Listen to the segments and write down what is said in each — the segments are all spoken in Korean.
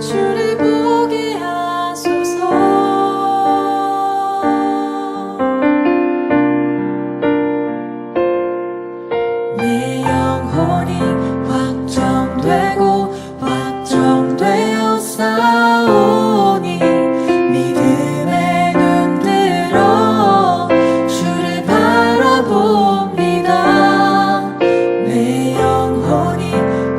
주를 보게 하소서. 내 영혼이 확정되고 확정되어 싸우니 믿음에 눈들어 주를 바라봅니다. 내 영혼이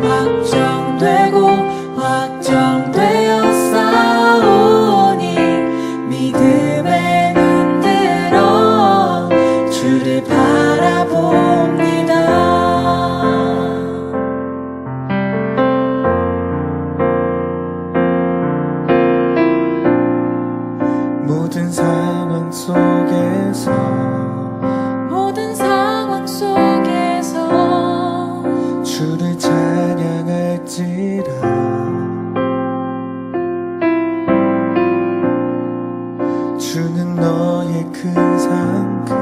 확정되고 확정되어 싸우니 믿음에 눈들어 주를 바라봅니다. 모든 상황 속에서 주를 찬양할지라. 주는 너의 큰 상급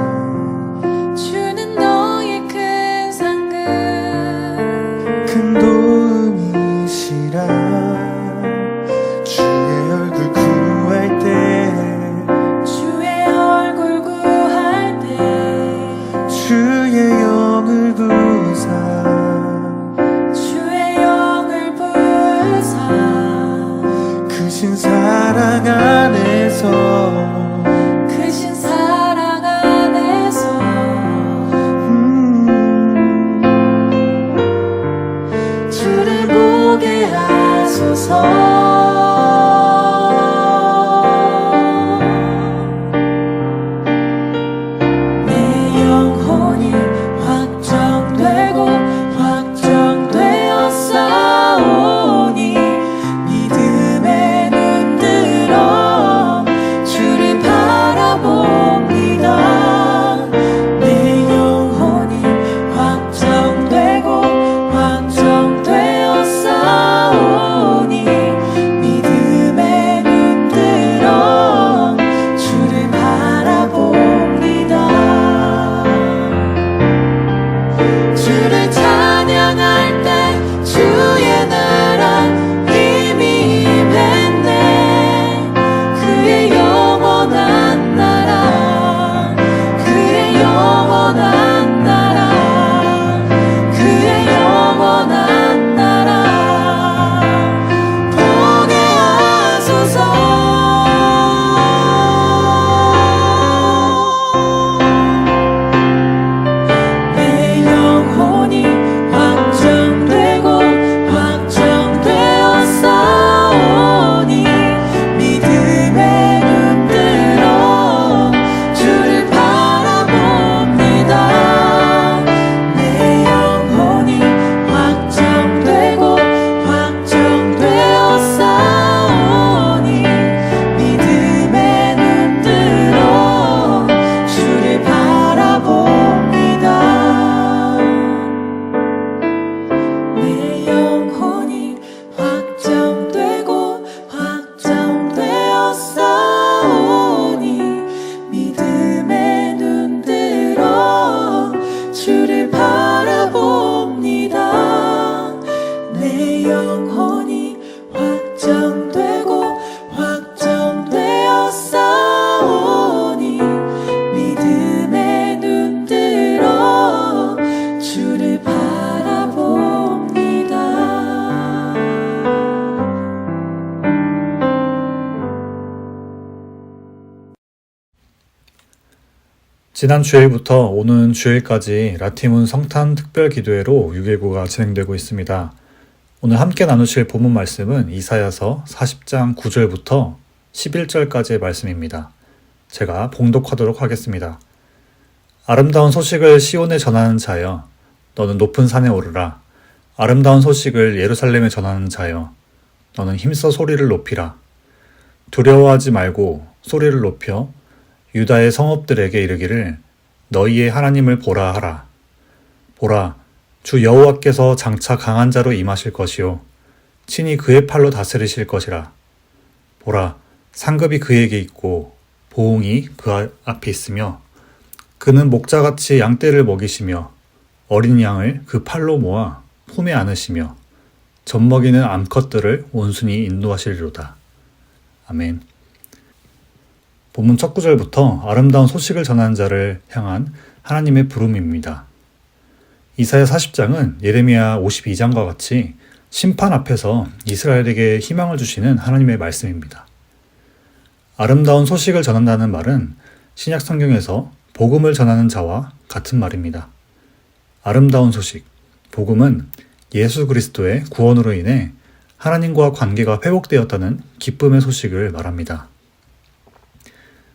큰 도움이시라. 주의 얼굴 구할 때 주의 영을 부사 크신 사랑 안에서 주를 보게 하소서. 내 영혼이 확정되고 확정되어 싸우니 믿음에 눈들어 주를 바라봅니다. 내 영혼이 확정되고 확정되어 싸우니 믿음에 눈들어 주를 바라봅니다. 주를 찬양할 때 주의 나라 이미 임했네. 그의 영원한 나라 그의 영원한 나라 그의 영원한 나라 보게 하소서. 내 영혼이 확정되고 확정되어 싸우니 믿음에 눈들어 주를 바라봅니다. 내 영혼이 확정되고 확정되어 싸우니 믿음에 눈들어 주를 바라봅니다. 내 영혼이 확정되고 확정되어 싸우니 믿음에 눈들어 주를 바라봅니다. 내 영혼이 확정되고 확정되어 싸우니 믿음에 눈들어 주를 바라봅니다. 지난 주일부터 오는 주일까지 라티문 성탄 특별기도회로 6일구가 진행되고 있습니다. 오늘 함께 나누실 본문 말씀은 이사야서 40장 9절부터 11절까지의 말씀입니다. 제가 봉독하도록 하겠습니다. 아름다운 소식을 시온에 전하는 자여, 너는 높은 산에 오르라. 아름다운 소식을 예루살렘에 전하는 자여, 너는 힘써 소리를 높이라. 두려워하지 말고 소리를 높여 유다의 성읍들에게 이르기를 너희의 하나님을 보라 하라. 보라, 주 여호와께서 장차 강한 자로 임하실 것이요 친히 그의 팔로 다스리실 것이라. 보라, 상급이 그에게 있고 보응이 그 앞에 있으며 그는 목자같이 양떼를 먹이시며 어린 양을 그 팔로 모아 품에 안으시며 젖먹이는 암컷들을 온순히 인도하시리로다. 아멘. 본문 첫 구절부터 아름다운 소식을 전하는 자를 향한 하나님의 부름입니다. 이사야 40장은 예레미야 52장과 같이 심판 앞에서 이스라엘에게 희망을 주시는 하나님의 말씀입니다. 아름다운 소식을 전한다는 말은 신약 성경에서 복음을 전하는 자와 같은 말입니다. 아름다운 소식, 복음은 예수 그리스도의 구원으로 인해 하나님과 관계가 회복되었다는 기쁨의 소식을 말합니다.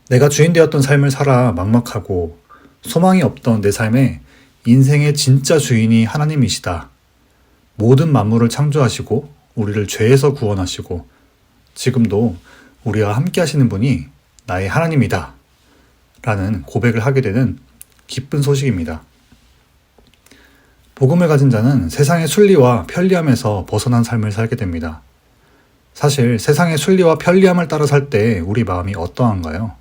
내가 주인 되었던 삶을 살아 막막하고 소망이 없던 내 삶에 인생의 진짜 주인이 하나님이시다. 모든 만물을 창조하시고 우리를 죄에서 구원하시고 지금도 우리와 함께 하시는 분이 나의 하나님이다. 라는 고백을 하게 되는 기쁜 소식입니다. 복음을 가진 자는 세상의 순리와 편리함에서 벗어난 삶을 살게 됩니다. 사실 세상의 순리와 편리함을 따라 살 때 우리 마음이 어떠한가요?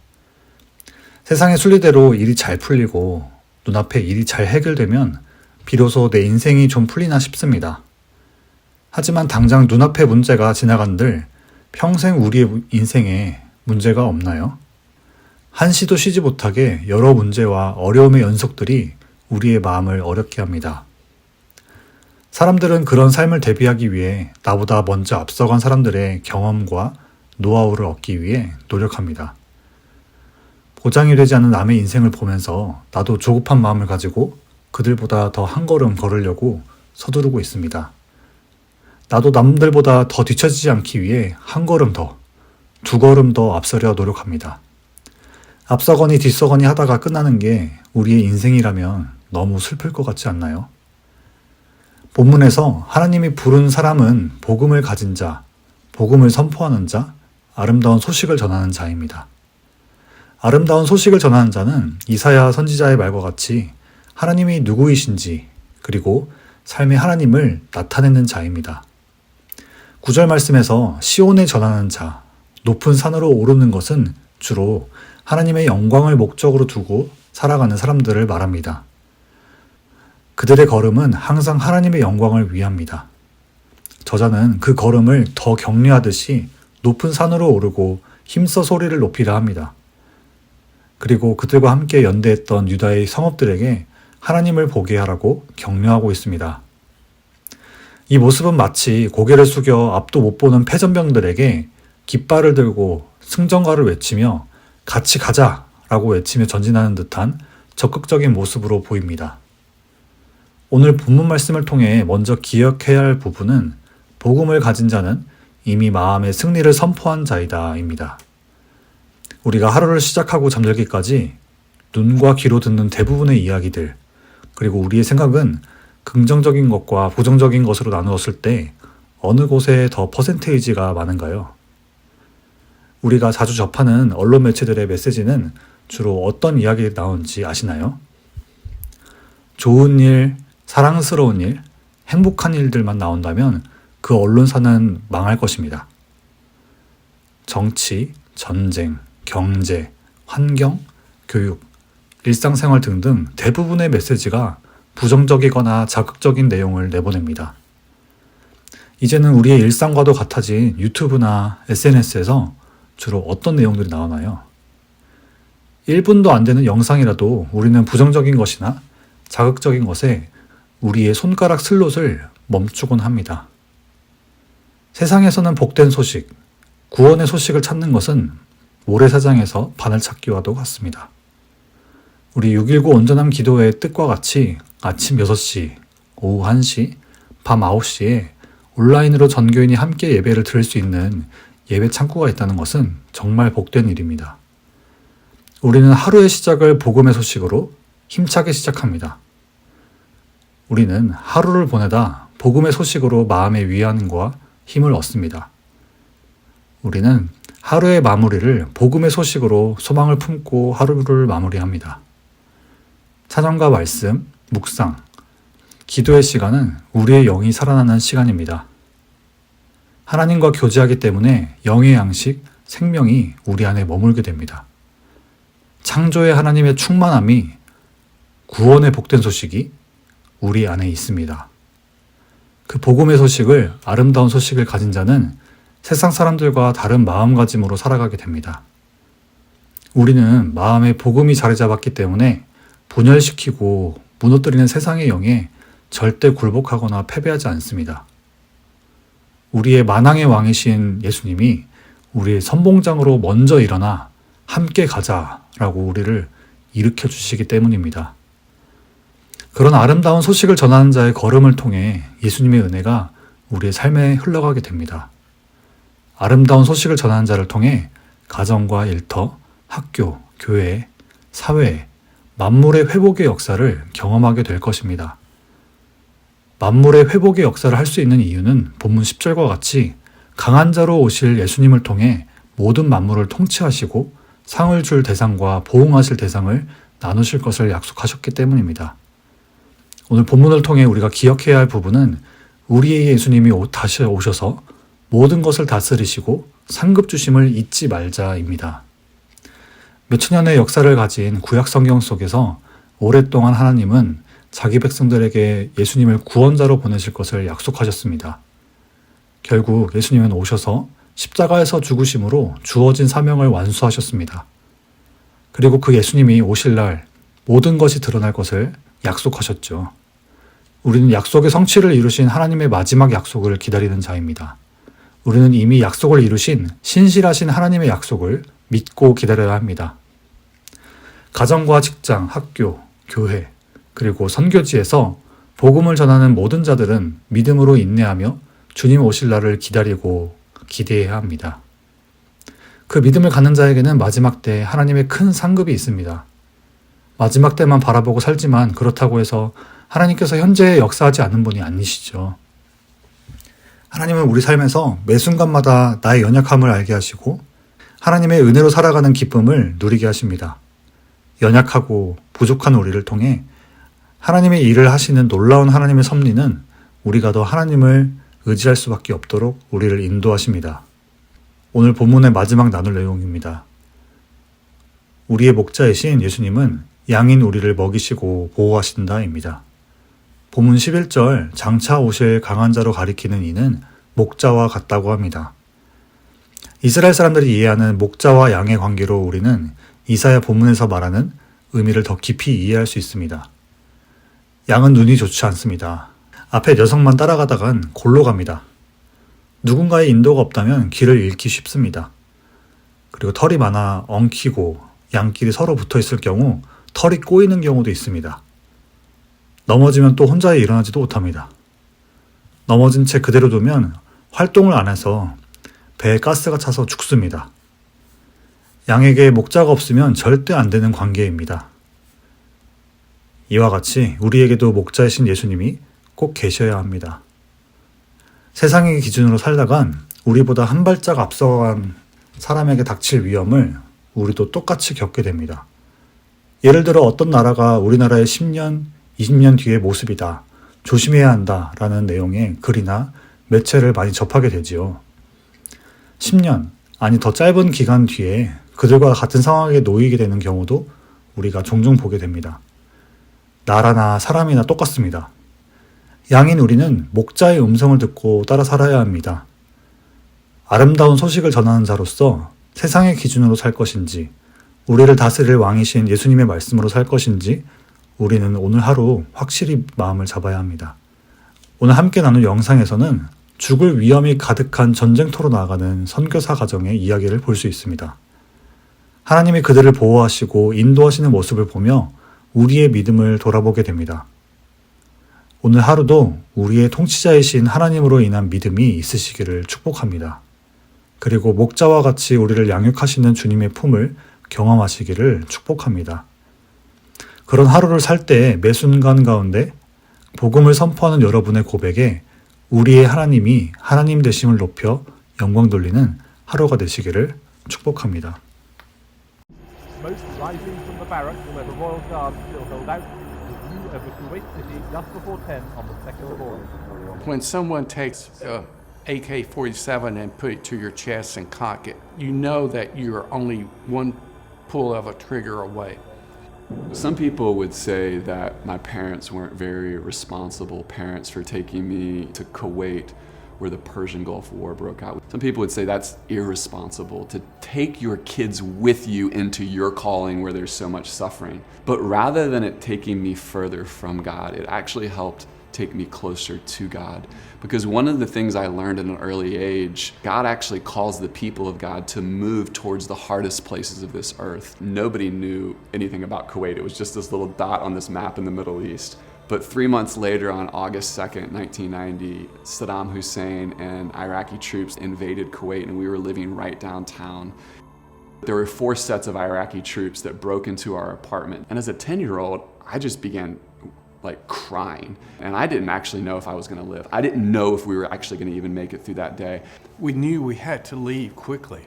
세상의 순리대로 일이 잘 풀리고 눈앞에 일이 잘 해결되면 비로소 내 인생이 좀 풀리나 싶습니다. 하지만 당장 눈앞의 문제가 지나간들 평생 우리의 인생에 문제가 없나요? 한시도 쉬지 못하게 여러 문제와 어려움의 연속들이 우리의 마음을 어렵게 합니다. 사람들은 그런 삶을 대비하기 위해 나보다 먼저 앞서간 사람들의 경험과 노하우를 얻기 위해 노력합니다. 보장이 되지 않는 남의 인생을 보면서 나도 조급한 마음을 가지고 그들보다 더 한 걸음 걸으려고 서두르고 있습니다. 나도 남들보다 더 뒤처지지 않기 위해 한 걸음 더, 두 걸음 더 앞서려 노력합니다. 앞서거니 뒤서거니 하다가 끝나는 게 우리의 인생이라면 너무 슬플 것 같지 않나요? 본문에서 하나님이 부른 사람은 복음을 가진 자, 복음을 선포하는 자, 아름다운 소식을 전하는 자입니다. 아름다운 소식을 전하는 자는 이사야 선지자의 말과 같이 하나님이 누구이신지 그리고 삶의 하나님을 나타내는 자입니다. 9절 말씀에서 시온에 전하는 자, 높은 산으로 오르는 것은 주로 하나님의 영광을 목적으로 두고 살아가는 사람들을 말합니다. 그들의 걸음은 항상 하나님의 영광을 위합니다. 저자는 그 걸음을 더 격려하듯이 높은 산으로 오르고 힘써 소리를 높이라 합니다. 그리고 그들과 함께 연대했던 유다의 성읍들에게 하나님을 보게 하라고 격려하고 있습니다. 이 모습은 마치 고개를 숙여 앞도 못 보는 패전병들에게 깃발을 들고 승전가를 외치며 같이 가자 라고 외치며 전진하는 듯한 적극적인 모습으로 보입니다. 오늘 본문 말씀을 통해 먼저 기억해야 할 부분은 복음을 가진 자는 이미 마음의 승리를 선포한 자이다 입니다. 우리가 하루를 시작하고 잠들기까지 눈과 귀로 듣는 대부분의 이야기들, 그리고 우리의 생각은 긍정적인 것과 부정적인 것으로 나누었을 때 어느 곳에 더 퍼센테이지가 많은가요? 우리가 자주 접하는 언론 매체들의 메시지는 주로 어떤 이야기가 나오는지 아시나요? 좋은 일, 사랑스러운 일, 행복한 일들만 나온다면 그 언론사는 망할 것입니다. 정치, 전쟁, 경제, 환경, 교육, 일상생활 등등 대부분의 메시지가 부정적이거나 자극적인 내용을 내보냅니다. 이제는 우리의 일상과도 같아진 유튜브나 SNS에서 주로 어떤 내용들이 나오나요? 1분도 안 되는 영상이라도 우리는 부정적인 것이나 자극적인 것에 우리의 손가락 슬롯을 멈추곤 합니다. 세상에서는 복된 소식, 구원의 소식을 찾는 것은 모래사장에서 바늘 찾기와도 같습니다. 우리 6.19 온전함 기도회의 뜻과 같이 아침 6시, 오후 1시, 밤 9시에 온라인으로 전교인이 함께 예배를 드릴 수 있는 예배 창구가 있다는 것은 정말 복된 일입니다. 우리는 하루의 시작을 복음의 소식으로 힘차게 시작합니다. 우리는 하루를 보내다 복음의 소식으로 마음의 위안과 힘을 얻습니다. 우리는 하루의 마무리를 복음의 소식으로 소망을 품고 하루를 마무리합니다. 찬양과 말씀, 묵상, 기도의 시간은 우리의 영이 살아나는 시간입니다. 하나님과 교제하기 때문에 영의 양식, 생명이 우리 안에 머물게 됩니다. 창조의 하나님의 충만함이, 구원의 복된 소식이 우리 안에 있습니다. 그 복음의 소식을, 아름다운 소식을 가진 자는 세상 사람들과 다른 마음가짐으로 살아가게 됩니다. 우리는 마음에 복음이 자리 잡았기 때문에 분열시키고 무너뜨리는 세상의 영에 절대 굴복하거나 패배하지 않습니다. 우리의 만왕의 왕이신 예수님이 우리의 선봉장으로 먼저 일어나 함께 가자라고 우리를 일으켜 주시기 때문입니다. 그런 아름다운 소식을 전하는 자의 걸음을 통해 예수님의 은혜가 우리의 삶에 흘러가게 됩니다. 아름다운 소식을 전하는 자를 통해 가정과 일터, 학교, 교회, 사회, 만물의 회복의 역사를 경험하게 될 것입니다. 만물의 회복의 역사를 할 수 있는 이유는 본문 10절과 같이 강한 자로 오실 예수님을 통해 모든 만물을 통치하시고 상을 줄 대상과 보응하실 대상을 나누실 것을 약속하셨기 때문입니다. 오늘 본문을 통해 우리가 기억해야 할 부분은 우리의 예수님이 다시 오셔서 모든 것을 다스리시고 상급 주심을 잊지 말자입니다. 몇천 년의 역사를 가진 구약 성경 속에서 오랫동안 하나님은 자기 백성들에게 예수님을 구원자로 보내실 것을 약속하셨습니다. 결국 예수님은 오셔서 십자가에서 죽으심으로 주어진 사명을 완수하셨습니다. 그리고 그 예수님이 오실 날 모든 것이 드러날 것을 약속하셨죠. 우리는 약속의 성취를 이루신 하나님의 마지막 약속을 기다리는 자입니다. 우리는 이미 약속을 이루신 신실하신 하나님의 약속을 믿고 기다려야 합니다. 가정과 직장, 학교, 교회, 그리고 선교지에서 복음을 전하는 모든 자들은 믿음으로 인내하며 주님 오실 날을 기다리고 기대해야 합니다. 그 믿음을 갖는 자에게는 마지막 때 하나님의 큰 상급이 있습니다. 마지막 때만 바라보고 살지만 그렇다고 해서 하나님께서 현재 역사하지 않는 분이 아니시죠. 하나님은 우리 삶에서 매 순간마다 나의 연약함을 알게 하시고 하나님의 은혜로 살아가는 기쁨을 누리게 하십니다. 연약하고 부족한 우리를 통해 하나님의 일을 하시는 놀라운 하나님의 섭리는 우리가 더 하나님을 의지할 수밖에 없도록 우리를 인도하십니다. 오늘 본문의 마지막 나눌 내용입니다. 우리의 목자이신 예수님은 양인 우리를 먹이시고 보호하신다입니다. 본문 11절 장차 오실 강한 자로 가리키는 이는 목자와 같다고 합니다. 이스라엘 사람들이 이해하는 목자와 양의 관계로 우리는 이사야 본문에서 말하는 의미를 더 깊이 이해할 수 있습니다. 양은 눈이 좋지 않습니다. 앞에 녀석만 따라가다간 골로 갑니다. 누군가의 인도가 없다면 길을 잃기 쉽습니다. 그리고 털이 많아 엉키고 양끼리 서로 붙어 있을 경우 털이 꼬이는 경우도 있습니다. 넘어지면 또 혼자 일어나지도 못합니다. 넘어진 채 그대로 두면 활동을 안 해서 배에 가스가 차서 죽습니다. 양에게 목자가 없으면 절대 안 되는 관계입니다. 이와 같이 우리에게도 목자이신 예수님이 꼭 계셔야 합니다. 세상의 기준으로 살다간 우리보다 한 발짝 앞서간 사람에게 닥칠 위험을 우리도 똑같이 겪게 됩니다. 예를 들어 어떤 나라가 우리나라의 10년, 20년 뒤의 모습이다, 조심해야 한다 라는 내용의 글이나 매체를 많이 접하게 되지요. 10년, 아니 더 짧은 기간 뒤에 그들과 같은 상황에 놓이게 되는 경우도 우리가 종종 보게 됩니다. 나라나 사람이나 똑같습니다. 양인 우리는 목자의 음성을 듣고 따라 살아야 합니다. 아름다운 소식을 전하는 자로서 세상의 기준으로 살 것인지, 우리를 다스릴 왕이신 예수님의 말씀으로 살 것인지 우리는 오늘 하루 확실히 마음을 잡아야 합니다. 오늘 함께 나눌 영상에서는 죽을 위험이 가득한 전쟁터로 나아가는 선교사 가정의 이야기를 볼 수 있습니다. 하나님이 그들을 보호하시고 인도하시는 모습을 보며 우리의 믿음을 돌아보게 됩니다. 오늘 하루도 우리의 통치자이신 하나님으로 인한 믿음이 있으시기를 축복합니다. 그리고 목자와 같이 우리를 양육하시는 주님의 품을 경험하시기를 축복합니다. 그런 하루를 살 때 매 순간 가운데 복음을 선포하는 여러분의 고백에 우리의 하나님이 하나님 되심을 높여 영광 돌리는 하루가 되시기를 축복합니다. Smoke rising from the barracks where the Royal Guard still held out. The view over Kuwait City just before 10 on the 2nd of August. When someone takes a AK-47 and put it to your chest and cock it, you know that you're only one pull of a trigger away. Some people would say that my parents weren't very responsible parents for taking me to Kuwait, where the Persian Gulf War broke out. Some people would say that's irresponsible to take your kids with you into your calling where there's so much suffering. But rather than it taking me further from God, it actually helped take me closer to God. Because one of the things I learned at an early age, God actually calls the people of God to move towards the hardest places of this earth. Nobody knew anything about Kuwait. It was just this little dot on this map in the Middle East. But 3 months later, on August 2nd, 1990, Saddam Hussein and Iraqi troops invaded Kuwait, and we were living right downtown. There were 4 sets of Iraqi troops that broke into our apartment. And as a 10-year-old, I just began crying. And I didn't actually know if I was gonna live. I didn't know if we were actually gonna even make it through that day. We knew we had to leave quickly.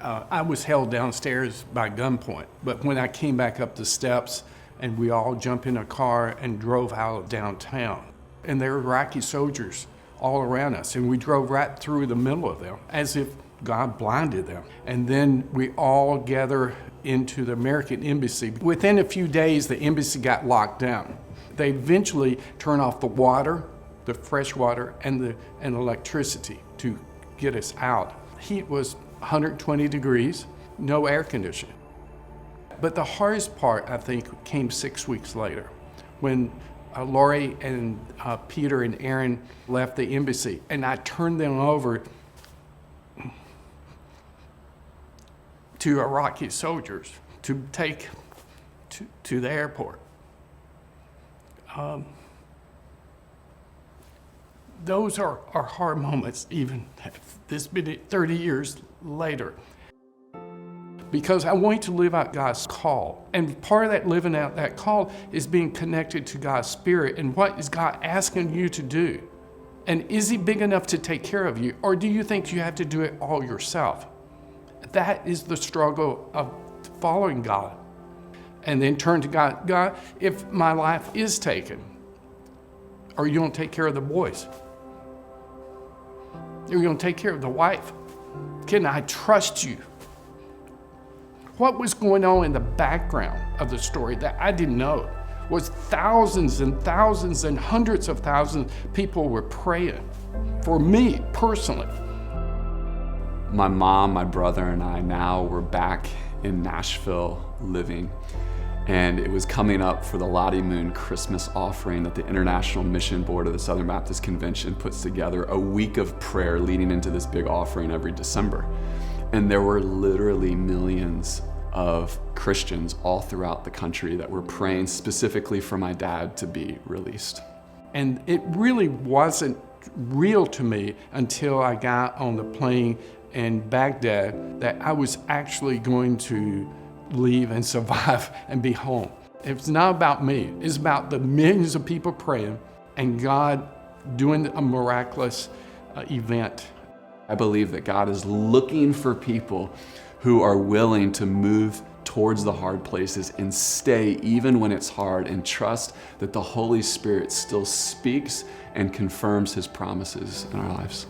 I was held downstairs by gunpoint, but when I came back up the steps and we all jumped in a car and drove out of downtown, and there were Iraqi soldiers all around us, and we drove right through the middle of them as if God blinded them. And then we all gather into the American embassy. Within a few days, the embassy got locked down. They eventually turned off the water, the fresh water, and electricity to get us out. Heat was 120 degrees, no air conditioning. But the hardest part, I think, came 6 weeks later when Lori and Peter and Aaron left the embassy, and I turned them over to Iraqi soldiers to take to the airport. Those are hard moments, even this been 30 years later. Because I want to live out God's call. And part of that living out that call is being connected to God's Spirit. And what is God asking you to do? And is He big enough to take care of you? Or do you think you have to do it all yourself? That is the struggle of following God. And then turn to God. God, if my life is taken, are you going to take care of the boys? Are you going to take care of the wife? Can I trust you? What was going on in the background of the story that I didn't know was thousands and thousands and hundreds of thousands of people were praying for me personally. My mom, my brother, and I now were back in Nashville living. And it was coming up for the Lottie Moon Christmas offering that the International Mission Board of the Southern Baptist Convention puts together, a week of prayer leading into this big offering every December. And there were literally millions of Christians all throughout the country that were praying specifically for my dad to be released. And it really wasn't real to me until I got on the plane in Baghdad that I was actually going to leave and survive and be home. It's not about me. It's about the millions of people praying and God doing a miraculous event. I believe that God is looking for people who are willing to move towards the hard places and stay even when it's hard and trust that the Holy Spirit still speaks and confirms His promises in our lives.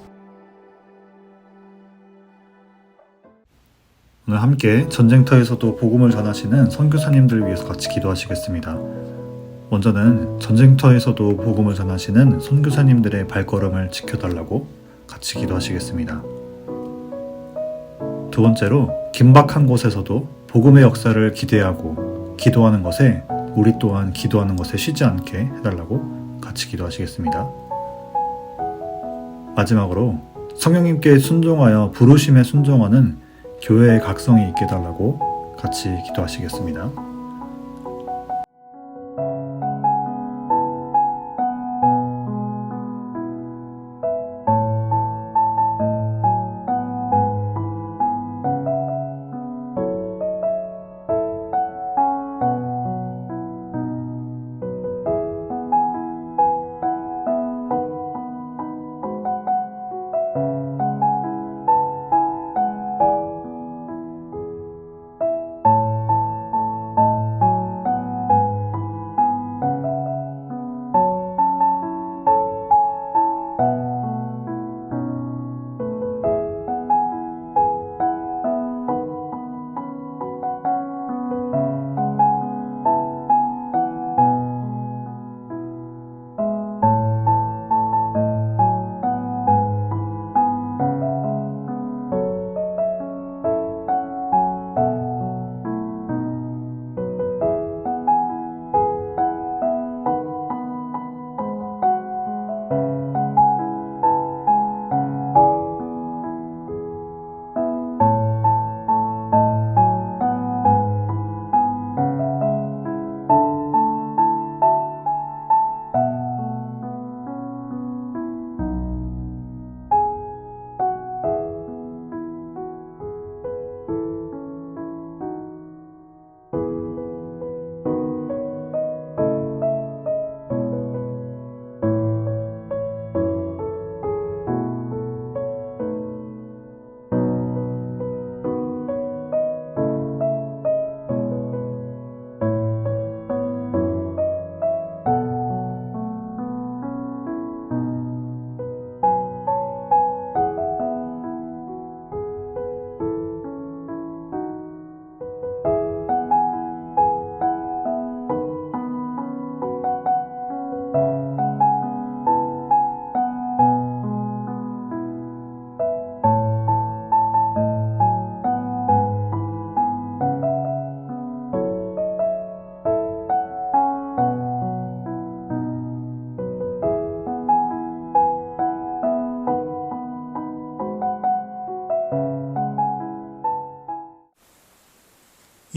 오늘 함께 전쟁터에서도 복음을 전하시는 선교사님들을 위해서 같이 기도하시겠습니다. 먼저는 전쟁터에서도 복음을 전하시는 선교사님들의 발걸음을 지켜달라고 같이 기도하시겠습니다. 두 번째로 긴박한 곳에서도 복음의 역사를 기대하고 기도하는 것에 우리 또한 기도하는 것에 쉬지 않게 해달라고 같이 기도하시겠습니다. 마지막으로 성령님께 순종하여 부르심에 순종하는 교회의 각성이 있게 해달라고 같이 기도하시겠습니다.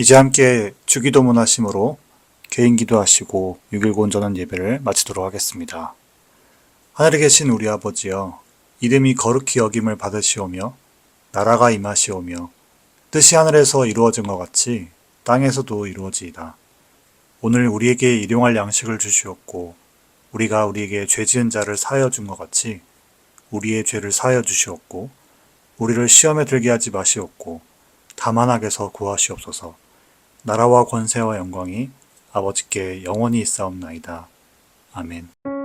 이제 함께 주기도문 하심으로 개인 기도하시고 6.19 온전한 예배를 마치도록 하겠습니다. 하늘에 계신 우리 아버지여, 이름이 거룩히 여김을 받으시오며 나라가 임하시오며 뜻이 하늘에서 이루어진 것 같이 땅에서도 이루어지이다. 오늘 우리에게 일용할 양식을 주시옵고 우리가 우리에게 죄 지은 자를 사하여 준 것 같이 우리의 죄를 사하여 주시옵고 우리를 시험에 들게 하지 마시옵고 다만 악에서 구하시옵소서. 나라와 권세와 영광이 아버지께 영원히 있사옵나이다. 아멘.